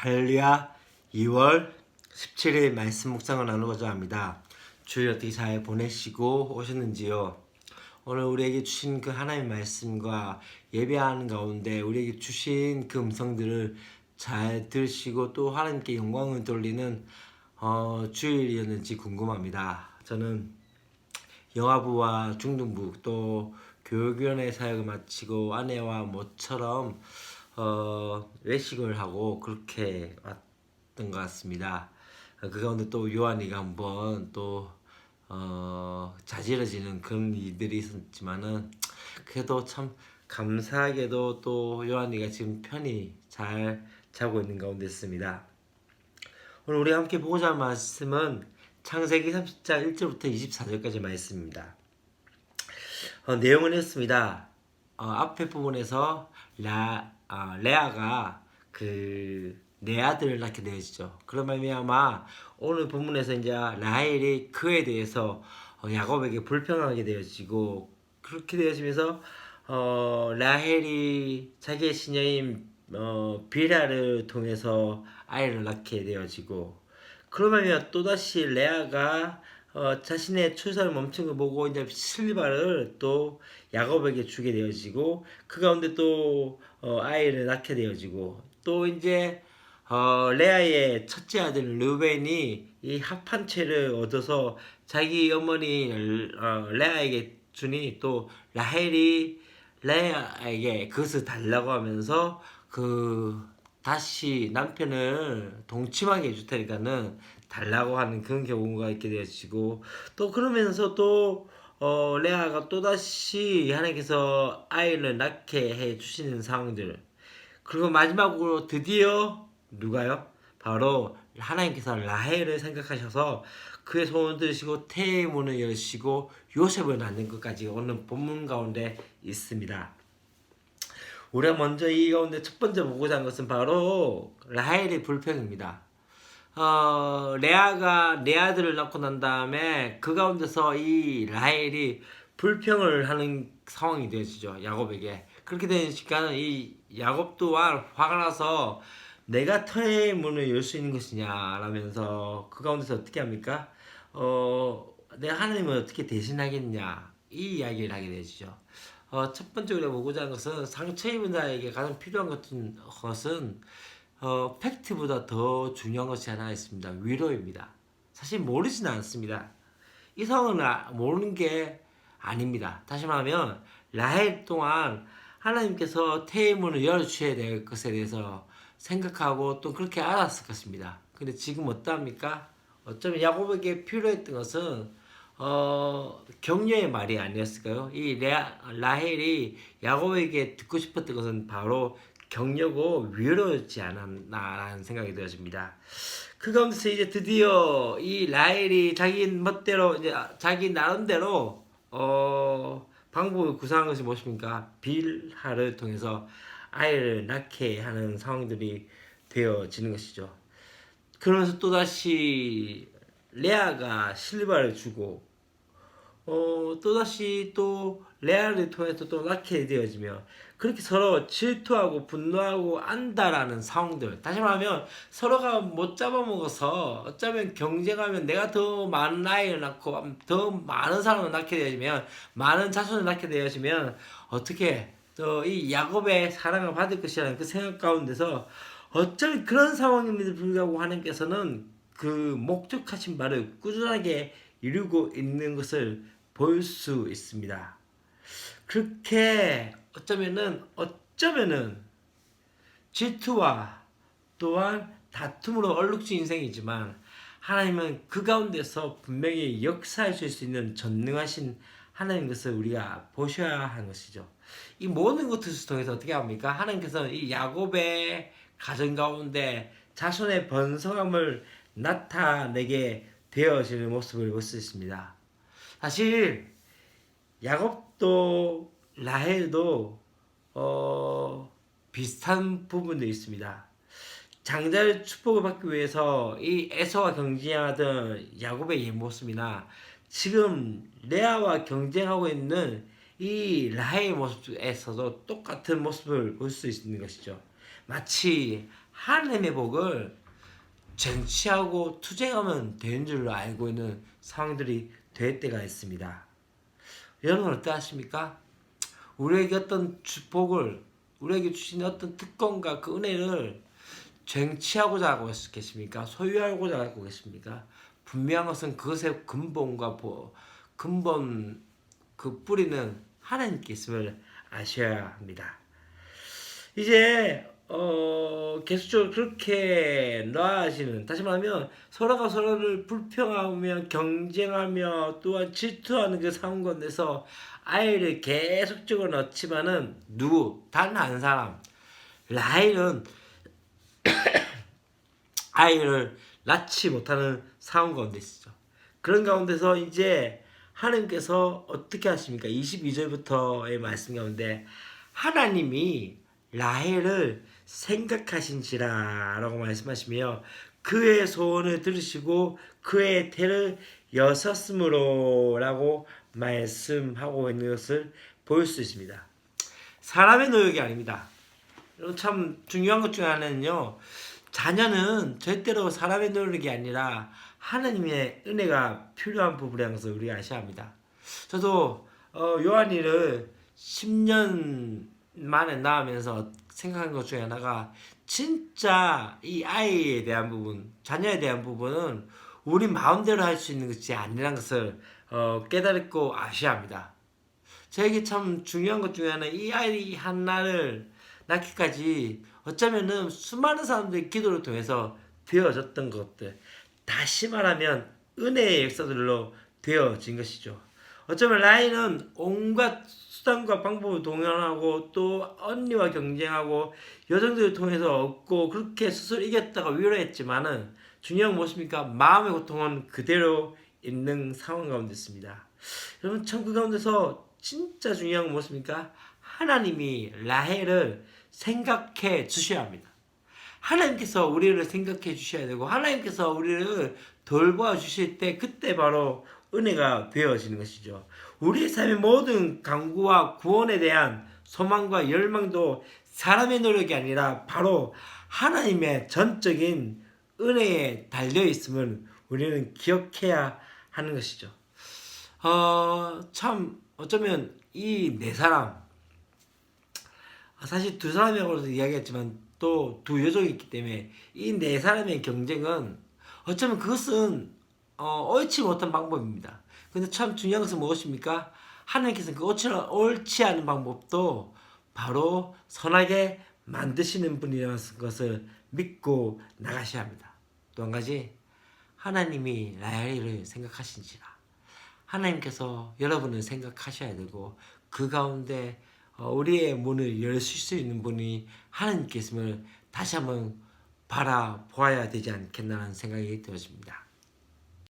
할렐루야. 2월 17일 말씀 묵상을 나누고자 합니다. 주일 어떻게 잘 보내시고 오셨는지요? 오늘 우리에게 주신 그 하나님의 말씀과 예배하는 가운데 우리에게 주신 그 음성들을 잘 들으시고 또 하나님께 영광을 돌리는 주일이었는지 궁금합니다. 저는 영화부와 중등부 또 교육위원회 사역을 마치고 아내와 모처럼 외식을 하고 그렇게 왔던 것 같습니다. 그 가운데 또 요한이가 한번 또 자지러지는 그런 일들이 있었지만은 그래도 참 감사하게도 또 요한이가 지금 편히 잘 자고 있는 가운데 있습니다. 오늘 우리 함께 보고자 할 말씀은 창세기 30장 1절부터 24절까지 말씀입니다. 내용은 이렇습니다. 앞에 부분에서 레아가 내 아들을 낳게 되어지죠. 그런 말미암아 오늘 본문에서 이제 라헬이 그에 대해서 야곱에게 불평하게 되어지고 그렇게 되어지면서 라헬이 자기의 시녀인 빌하를 통해서 아이를 낳게 되어지고 그런 말미암아 또다시 레아가 자신의 출산을 멈춘 거 보고 이제 실바를 또 야곱에게 주게 되어지고 그 가운데 또 아이를 낳게 되어지고 또 이제 레아의 첫째 아들 르벤이 이 합한채를 얻어서 자기 어머니 레아에게 주니 또 라헬이 레아에게 그것을 달라고 하면서 다시 남편을 동침하게 해줄 테니까는 달라고 하는 그런 경우가 있게 되어지고 또 그러면서 또 레아가 또다시 하나님께서 아이를 낳게 해 주시는 상황들 그리고 마지막으로 드디어 누가요? 바로 하나님께서 라헬을 생각하셔서 그의 소원을 들으시고 태의 문을 여시고 요셉을 낳는 것까지 오늘 본문 가운데 있습니다. 우리가 먼저 이 가운데 첫 번째 보고자 한 것은 바로 라헬의 불평입니다. 레아가 내 아들을 낳고 난 다음에 그 가운데서 이 라헬이 불평을 하는 상황이 되어지죠. 야곱에게. 그렇게 되니까 이 야곱 또한 화가 나서 내가 터의 문을 열 수 있는 것이냐 라면서 그 가운데서 어떻게 합니까? 내가 하나님을 어떻게 대신하겠냐 이 이야기를 하게 되죠. 첫 번째 우리가 보고자 하는 것은 상처 입은 자에게 가장 필요한 것은 팩트보다 더 중요한 것이 하나 있습니다. 위로입니다. 사실 모르지는 않습니다. 이 상황은 모르는 게 아닙니다. 다시 말하면 라헬 동안 하나님께서 태의 문을 열어주셔야 될 것에 대해서 생각하고 또 그렇게 알았을 것입니다. 근데 지금 어떠합니까? 어쩌면 야곱에게 필요했던 것은 격려의 말이 아니었을까요? 이 라헬이 야곱에게 듣고 싶었던 것은 바로 격려고 위로였지 않았나라는 생각이 들어집니다. 그 가운데서 이제 드디어 이 라헬이 자기 멋대로 이제 자기 나름대로 방법을 구사한 것이 무엇입니까? 빌하를 통해서 아이를 낳게 하는 상황들이 되어지는 것이죠. 그러면서 또다시 레아가 실바를 주고 또다시 또 레아를 통해서 또 낳게 되어지며 그렇게 서로 질투하고 분노하고 안다라는 상황들 다시 말하면 서로가 못 잡아먹어서 어쩌면 경쟁하면 내가 더 많은 아이를 낳고 더 많은 사람을 낳게 되어지면 많은 자손을 낳게 되어지면 어떻게 또 이 야곱의 사랑을 받을 것이라는 그 생각 가운데서 어쩌면 그런 상황임에도 불구하고 하나님께서는 그 목적하신 바를 꾸준하게 이루고 있는 것을 볼 수 있습니다. 그렇게 어쩌면은 질투와 또한 다툼으로 얼룩진 인생이지만 하나님은 그 가운데서 분명히 역사하실 수 있는 전능하신 하나님 것을 우리가 보셔야 하는 것이죠. 이 모든 것을 통해서 어떻게 합니까? 하나님께서 이 야곱의 가정 가운데 자손의 번성함을 나타내게 되어지는 모습을 볼 수 있습니다. 사실 야곱도 라헬도 비슷한 부분도 있습니다. 장자의 축복을 받기 위해서 이 에서와 경쟁하던 야곱의 모습이나 지금 레아와 경쟁하고 있는 이 라헬의 모습에서도 똑같은 모습을 볼 수 있는 것이죠. 마치 하나님의 복을 쟁취하고 투쟁하면 되는 줄로 알고 있는 상황들이 될 때가 있습니다. 여러분 어떠하십니까? 우리에게 어떤 복을, 우리에게 주신 어떤 특권과 그 은혜를 쟁취하고자 하고 계십니까? 소유하고자 하고 계십니까? 분명한 것은 그것의 근본과 근본 그 뿌리는 하나님께 있음을 아셔야 합니다. 이제 계속적으로 그렇게 나아지는, 다시 말하면 서로가 서로를 불평하며 경쟁하며 또한 질투하는 그 상황 가운데서 아이를 계속적으로 낳지만은 단 한 사람 라헬은 아이를 낳지 못하는 상황 가운데 있죠. 그런 가운데서 이제 하나님께서 어떻게 하십니까? 22절부터의 말씀 가운데 하나님이 라헬을 생각하신지라 라고 말씀하시며 그의 소원을 들으시고 그의 태를 여셨으므로 라고 말씀하고 있는 것을 볼 수 있습니다. 사람의 노력이 아닙니다. 참 중요한 것 중에 하나는요, 자녀는 절대로 사람의 노력이 아니라 하나님의 은혜가 필요한 부분이라는 것을 우리가 아셔야 합니다. 저도 요한이를 10년 만에 낳으면서 생각한 것 중에 하나가, 진짜 이 아이에 대한 부분, 자녀에 대한 부분은 우리 마음대로 할 수 있는 것이 아니라는 것을 깨달고 아셔야 합니다. 저에게 참 중요한 것 중에 하나는 이 아이 하나를 낳기까지 어쩌면은 수많은 사람들의 기도를 통해서 되어졌던 것들, 다시 말하면 은혜의 역사들로 되어진 것이죠. 어쩌면 라인은 온갖 수단과 방법을 동원하고 또 언니와 경쟁하고 여정들을 통해서 얻고 그렇게 스스로 이겼다가 위로했지만은 중요한 건 무엇입니까? 마음의 고통은 그대로 있는 상황 가운데 있습니다. 여러분 참 그 가운데서 진짜 중요한 건 무엇입니까? 하나님이 라헬을 생각해 주셔야 합니다. 하나님께서 우리를 생각해 주셔야 되고 하나님께서 우리를 돌봐 주실 때 그때 바로 은혜가 되어지는 것이죠. 우리의 삶의 모든 강구와 구원에 대한 소망과 열망도 사람의 노력이 아니라 바로 하나님의 전적인 은혜에 달려 있음을 우리는 기억해야 하는 것이죠. 참 어쩌면 이 네 사람, 사실 두 사람이라고도 이야기했지만 또 두 여종이 있기 때문에 이 네 사람의 경쟁은 어쩌면 그것은 옳지 못한 방법입니다. 근데 참 중요한 것은 무엇입니까? 하나님께서는 그 옳지 않은 방법도 바로 선하게 만드시는 분이라는 것을 믿고 나가셔야 합니다. 또 한 가지, 하나님이 라헬을 생각하신지라. 하나님께서 여러분을 생각하셔야 되고 그 가운데 우리의 문을 열실 수 있는 분이 하나님께 있음을 다시 한번 바라보아야 되지 않겠나라는 생각이 들어집니다.